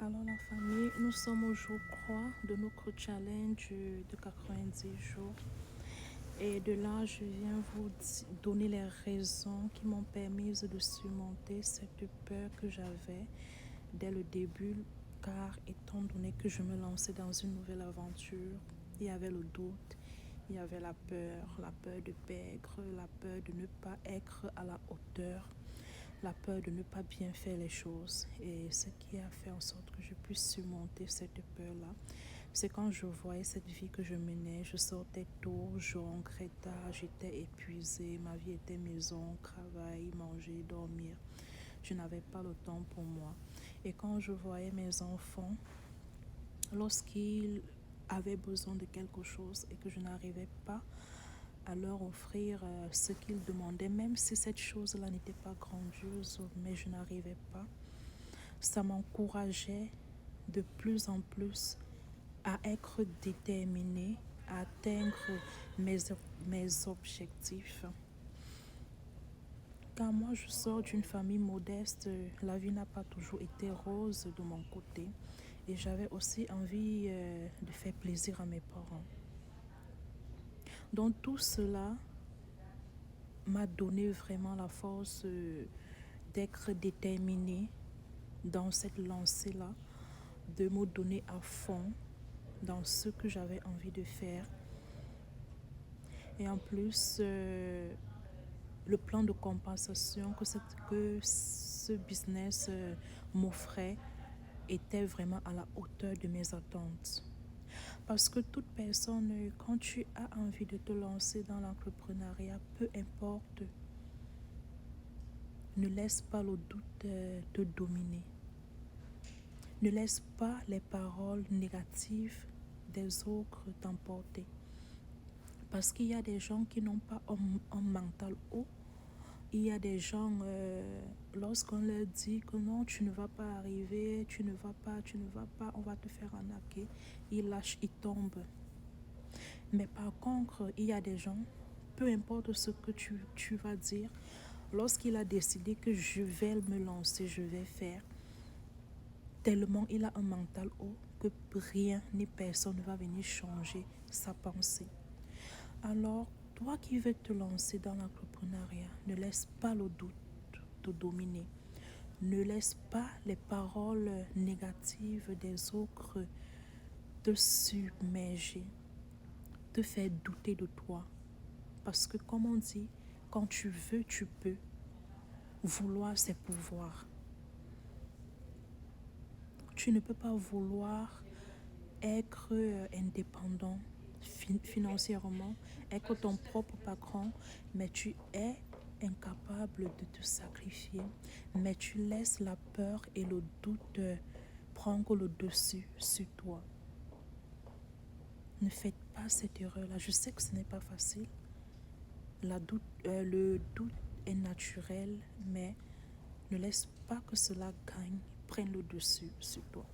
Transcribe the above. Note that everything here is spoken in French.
Alors la famille, nous sommes au jour 3 de notre challenge de 90 jours. Et de là, je viens vous donner les raisons qui m'ont permis de surmonter cette peur que j'avais dès le début. Car étant donné que je me lançais dans une nouvelle aventure, il y avait le doute, il y avait la peur de perdre, la peur de ne pas être à la hauteur, la peur de ne pas bien faire les choses. Et ce qui a fait en sorte que je puisse surmonter cette peur-là, c'est quand je voyais cette vie que je menais. Je sortais tôt, je rentrais tard, j'étais épuisée, ma vie était maison, travail, manger, dormir. Je n'avais pas le temps pour moi. Et quand je voyais mes enfants, lorsqu'ils avaient besoin de quelque chose et que je n'arrivais pas à leur offrir ce qu'ils demandaient, même si cette chose-là n'était pas grandiose, mais je n'arrivais pas, ça m'encourageait de plus en plus à être déterminée, à atteindre mes objectifs. Car moi, je sors d'une famille modeste, la vie n'a pas toujours été rose de mon côté. Et j'avais aussi envie de faire plaisir à mes parents. Donc tout cela m'a donné vraiment la force d'être déterminée dans cette lancée-là, de me donner à fond dans ce que j'avais envie de faire. Et en plus, le plan de compensation que ce business m'offrait était vraiment à la hauteur de mes attentes. Parce que toute personne, quand tu as envie de te lancer dans l'entrepreneuriat, peu importe, ne laisse pas le doute te dominer. Ne laisse pas les paroles négatives des autres t'emporter. Parce qu'il y a des gens qui n'ont pas un mental haut. Il y a des gens, lorsqu'on leur dit que non, tu ne vas pas arriver, tu ne vas pas, on va te faire arnaquer, ils lâchent, ils tombent. Mais par contre, il y a des gens, peu importe ce que tu vas dire, lorsqu'il a décidé que je vais me lancer, je vais faire, tellement il a un mental haut que rien ni personne ne va venir changer sa pensée. Alors, toi qui veux te lancer dans l'entrepreneuriat, ne laisse pas le doute te dominer. Ne laisse pas les paroles négatives des autres te submerger, te faire douter de toi. Parce que comme on dit, quand tu veux, tu peux. Vouloir, c'est pouvoir. Tu ne peux pas vouloir être indépendant financièrement, être ton propre patron, mais tu es incapable de te sacrifier, mais tu laisses la peur et le doute prendre le dessus sur toi. Ne faites pas cette erreur-là. Je sais que ce n'est pas facile. Le doute est naturel, mais ne laisse pas que cela gagne, prenne le dessus sur toi.